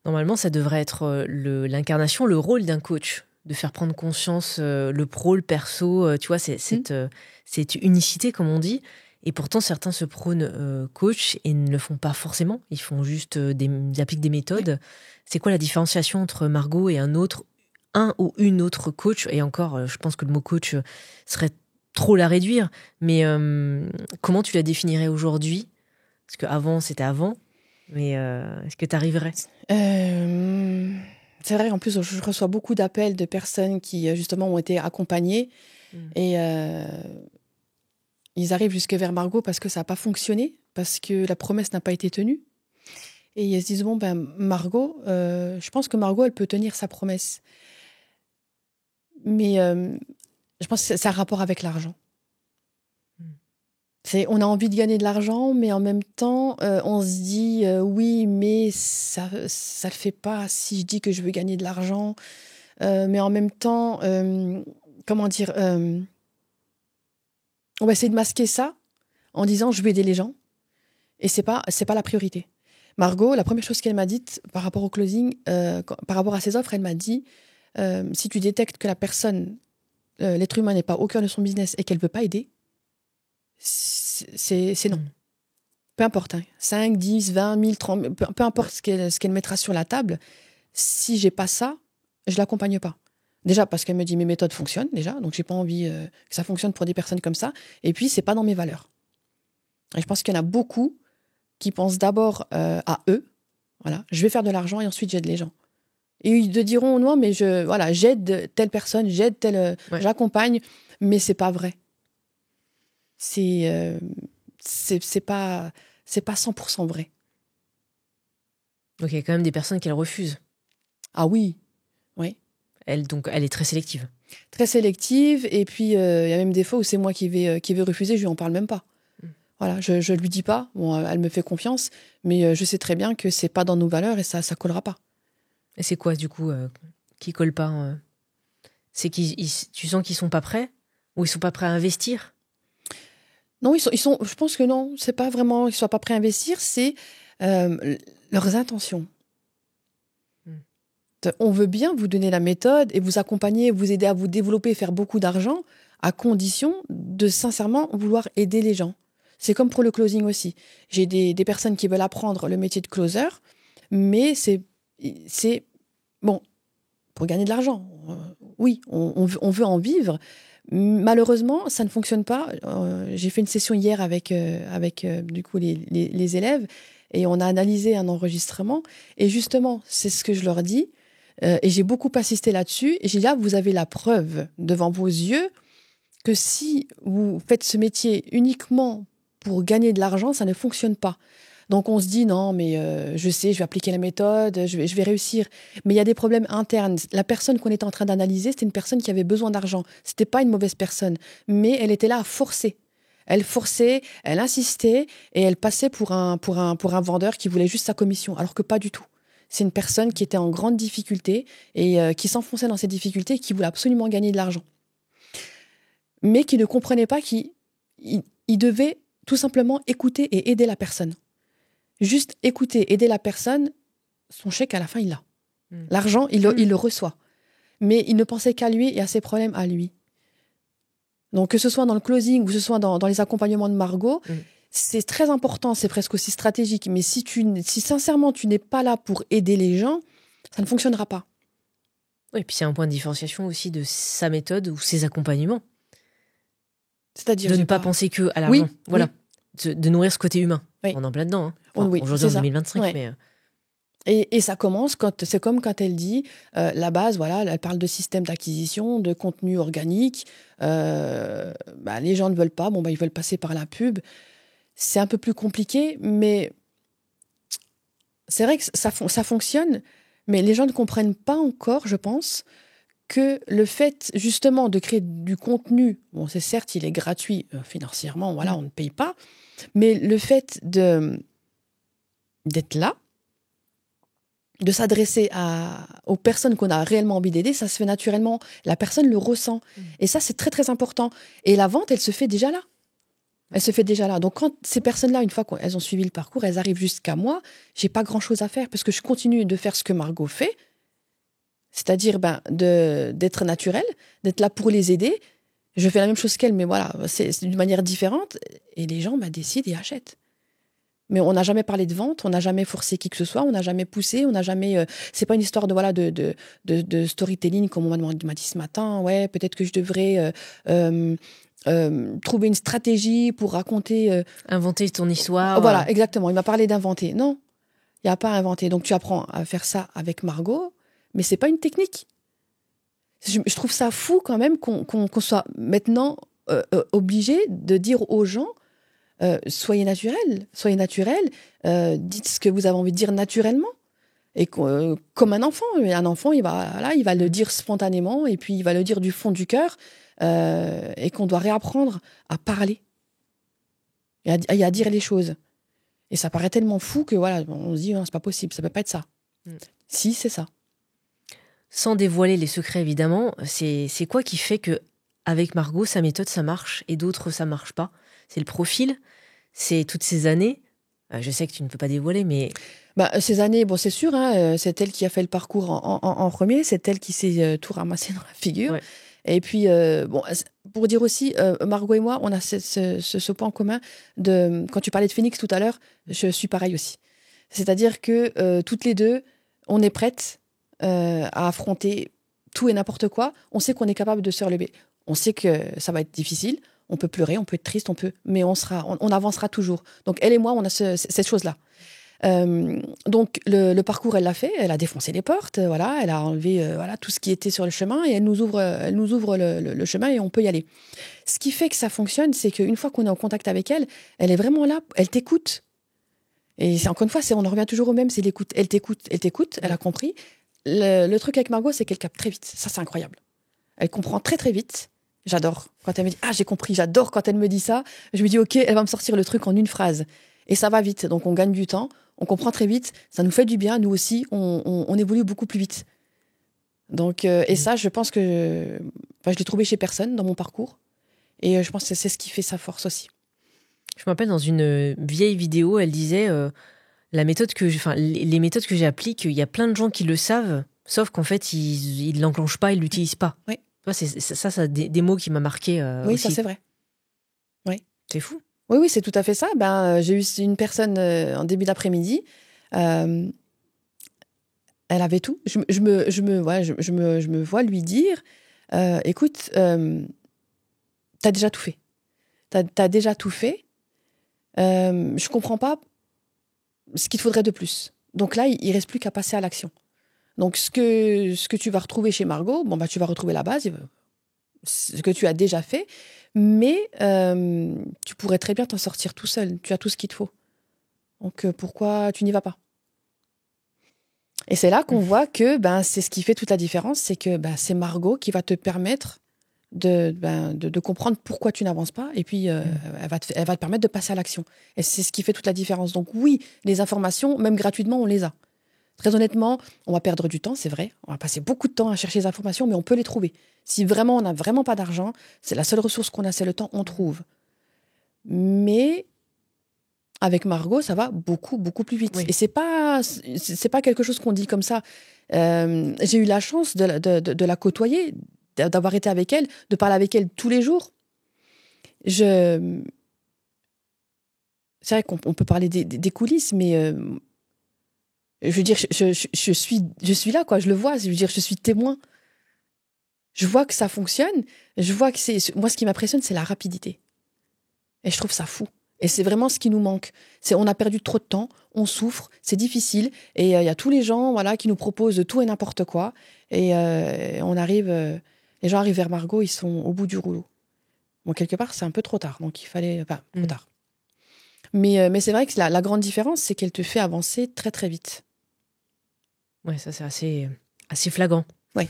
Normalement, ça devrait être l'incarnation, le rôle d'un coach, de faire prendre conscience le pro, le perso, tu vois, cette unicité, comme on dit. Et pourtant, certains se prônent coach et ne le font pas forcément. Ils font juste ils appliquent des méthodes. C'est quoi la différenciation entre Margot et un ou une autre coach? Et encore, je pense que le mot coach serait trop la réduire. Mais comment tu la définirais aujourd'hui? Parce qu'avant, c'était avant. Mais est-ce que tu arriverais? C'est vrai, en plus, je reçois beaucoup d'appels de personnes qui, justement, ont été accompagnées. Et ils arrivent jusque vers Margot parce que ça n'a pas fonctionné, parce que la promesse n'a pas été tenue. Et ils se disent, bon, Margot, je pense que Margot, elle peut tenir sa promesse. Mais je pense que c'est un rapport avec l'argent. On a envie de gagner de l'argent, mais en même temps, on se dit, oui, mais ça le fait pas si je dis que je veux gagner de l'argent. Mais en même temps, comment dire, on va essayer de masquer ça en disant, je veux aider les gens. Et c'est pas la priorité. Margot, la première chose qu'elle m'a dite par rapport au closing, par rapport à ses offres, elle m'a dit, si tu détectes que la personne, l'être humain n'est pas au cœur de son business et qu'elle veut pas aider, c'est non. Peu importe, 5, 10, 20, 1000, 30, peu importe ce qu'elle mettra sur la table, si j'ai pas ça, je l'accompagne pas. Déjà parce qu'elle me dit mes méthodes fonctionnent déjà, donc j'ai pas envie que ça fonctionne pour des personnes comme ça. Et puis c'est pas dans mes valeurs. Et je pense qu'il y en a beaucoup qui pensent d'abord à eux. Voilà, je vais faire de l'argent et ensuite j'aide les gens. Et ils te diront non, mais j'aide telle personne, j'accompagne, mais c'est pas vrai. C'est pas 100% vrai. Donc il y a quand même des personnes qu'elle refuse. Ah oui, oui. Elle est très sélective. Très sélective, et puis il y a même des fois où c'est moi qui vais refuser, je lui en parle même pas. Voilà, je lui dis pas. Bon, elle me fait confiance, mais je sais très bien que c'est pas dans nos valeurs et ça collera pas. Et c'est quoi du coup qui colle pas C'est tu sens qu'ils sont pas prêts ou ils sont pas prêts à investir? Non, ils sont. Je pense que non, c'est pas vraiment qu'ils soient pas prêts à investir, c'est leurs intentions. On veut bien vous donner la méthode et vous accompagner, vous aider à vous développer, faire beaucoup d'argent, à condition de sincèrement vouloir aider les gens. C'est comme pour le closing aussi. J'ai des personnes qui veulent apprendre le métier de closer, mais c'est bon, pour gagner de l'argent. Oui, on veut en vivre. Malheureusement, ça ne fonctionne pas. J'ai fait une session hier avec du coup les élèves et on a analysé un enregistrement. Et justement, c'est ce que je leur dis. Et j'ai beaucoup insisté là-dessus. Et j'ai dit là, vous avez la preuve devant vos yeux que si vous faites ce métier uniquement pour gagner de l'argent, ça ne fonctionne pas. Donc on se dit non, mais je sais, je vais appliquer la méthode, je vais réussir. Mais il y a des problèmes internes. La personne qu'on était en train d'analyser, c'était une personne qui avait besoin d'argent. C'était pas une mauvaise personne, mais elle était là à forcer. Elle forçait, elle insistait et elle passait pour un vendeur qui voulait juste sa commission, alors que pas du tout. C'est une personne qui était en grande difficulté et qui s'enfonçait dans ses difficultés et qui voulait absolument gagner de l'argent. Mais qui ne comprenait pas qu'il devait tout simplement écouter et aider la personne. Juste écouter, aider la personne, son chèque à la fin, il l'a. L'argent, il le reçoit. Mais il ne pensait qu'à lui et à ses problèmes à lui. Donc que ce soit dans le closing ou que ce soit dans les accompagnements de Margot, c'est très important, c'est presque aussi stratégique. Mais si sincèrement tu n'es pas là pour aider les gens, ça ne fonctionnera pas. Oui, et puis c'est un point de différenciation aussi de sa méthode ou ses accompagnements. C'est-à-dire de ne pas penser que à l'argent. Oui, voilà. Oui. De nourrir ce côté humain. Oui. On est en plein dedans. Oui, aujourd'hui, en 2025. Ouais. Mais Et ça commence c'est comme quand elle dit la base, voilà, elle parle de système d'acquisition, de contenu organique. Les gens ne veulent pas, ils veulent passer par la pub. C'est un peu plus compliqué, mais c'est vrai que ça fonctionne, mais les gens ne comprennent pas encore, je pense, que le fait justement de créer du contenu, bon, c'est certes, il est gratuit financièrement, voilà, on ne paye pas, mais le fait d'être là, de s'adresser aux personnes qu'on a réellement envie d'aider, ça se fait naturellement. La personne le ressent. Et ça, c'est très, très important. Et la vente, elle se fait déjà là. Elle se fait déjà là. Donc, quand ces personnes-là, une fois qu'elles ont suivi le parcours, elles arrivent jusqu'à moi, j'ai pas grand-chose à faire parce que je continue de faire ce que Margot fait, c'est-à-dire d'être naturelle, d'être là pour les aider. Je fais la même chose qu'elle, mais voilà, c'est d'une manière différente. Et les gens décident et achètent. Mais on n'a jamais parlé de vente, on n'a jamais forcé qui que ce soit, on n'a jamais poussé, on n'a jamais. C'est pas une histoire de storytelling comme on m'a dit ce matin. Ouais, peut-être que je devrais trouver une stratégie pour raconter. Inventer ton histoire. Voilà, exactement. Il m'a parlé d'inventer. Non, il n'y a pas à inventer. Donc tu apprends à faire ça avec Margot, mais c'est pas une technique. Je trouve ça fou quand même qu'on soit maintenant obligé de dire aux gens. Soyez naturel, dites ce que vous avez envie de dire naturellement. Et comme un enfant, il va le dire spontanément et puis il va le dire du fond du cœur et qu'on doit réapprendre à parler et à dire les choses. Et ça paraît tellement fou que voilà, on se dit c'est pas possible, ça peut pas être ça. Si, c'est ça. Sans dévoiler les secrets évidemment, c'est quoi qui fait que avec Margot, sa méthode ça marche et d'autres ça marche pas? C'est le profil, c'est toutes ces années. Je sais que tu ne peux pas dévoiler, mais... Ces années, c'est sûr, c'est elle qui a fait le parcours en premier, c'est elle qui s'est tout ramassé dans la figure. Ouais. Et puis, pour dire aussi, Margot et moi, on a ce point commun quand tu parlais de Phoenix tout à l'heure, je suis pareil aussi. C'est-à-dire que toutes les deux, on est prêtes à affronter tout et n'importe quoi. On sait qu'on est capable de se relever. On sait que ça va être difficile. On peut pleurer, on peut être triste, mais on avancera toujours. Donc, elle et moi, on a cette chose-là. Donc, le parcours, elle l'a fait. Elle a défoncé les portes, voilà. Elle a enlevé tout ce qui était sur le chemin et elle nous ouvre le chemin et on peut y aller. Ce qui fait que ça fonctionne, c'est qu'une fois qu'on est en contact avec elle, elle est vraiment là, elle t'écoute. Et encore une fois, on en revient toujours au même, c'est l'écoute. Elle t'écoute, elle a compris. Le truc avec Margot, c'est qu'elle capte très vite. Ça, c'est incroyable. Elle comprend très, très vite. J'adore quand elle me dit « Ah, j'ai compris », j'adore quand elle me dit ça. Je me dis « Ok, elle va me sortir le truc en une phrase ». Et ça va vite, donc on gagne du temps, on comprend très vite, ça nous fait du bien, nous aussi, on évolue beaucoup plus vite. Donc, et ça, je pense que je l'ai trouvé chez personne dans mon parcours. Et je pense que c'est ce qui fait sa force aussi. Je me rappelle dans une vieille vidéo, elle disait les méthodes que j'applique, il y a plein de gens qui le savent, sauf qu'en fait, ils l'enclenchent pas, ils l'utilisent pas. Oui. Ça des mots qui m'a marqué. Oui, aussi. ça c'est vrai. Oui. C'est fou. Oui, c'est tout à fait ça. J'ai eu une personne en début d'après-midi. Elle avait tout. Je me vois lui dire écoute, t'as déjà tout fait. T'as déjà tout fait. Je comprends pas ce qu'il te faudrait de plus. Donc là, il reste plus qu'à passer à l'action. Donc, ce que tu vas retrouver chez Margot, tu vas retrouver la base, ce que tu as déjà fait, mais tu pourrais très bien t'en sortir tout seul. Tu as tout ce qu'il te faut. Donc, pourquoi tu n'y vas pas? Et c'est là qu'on voit que c'est ce qui fait toute la différence, c'est que c'est Margot qui va te permettre de comprendre pourquoi tu n'avances pas, et puis elle va te permettre de passer à l'action. Et c'est ce qui fait toute la différence. Donc oui, les informations, même gratuitement, on les a. Très honnêtement, on va perdre du temps, c'est vrai. On va passer beaucoup de temps à chercher les informations, mais on peut les trouver. Si vraiment on n'a vraiment pas d'argent, c'est la seule ressource qu'on a, c'est le temps, on trouve. Mais avec Margot, ça va beaucoup, beaucoup plus vite. Oui. Et c'est pas quelque chose qu'on dit comme ça. J'ai eu la chance de la côtoyer, d'avoir été avec elle, de parler avec elle tous les jours. C'est vrai qu'on peut parler des coulisses, mais je veux dire, je suis là, quoi. Je le vois. Je veux dire, je suis témoin. Je vois que ça fonctionne. Je vois que moi, ce qui m'impressionne, c'est la rapidité. Et je trouve ça fou. Et c'est vraiment ce qui nous manque. On a perdu trop de temps, on souffre, c'est difficile. Et il y a tous les gens, qui nous proposent de tout et n'importe quoi. Et les gens arrivent vers Margot, ils sont au bout du rouleau. Bon, quelque part, c'est un peu trop tard. Donc, il fallait... trop tard. Mais c'est vrai que la grande différence, c'est qu'elle te fait avancer très, très vite. Ouais, ça, c'est assez flagrant. Ouais.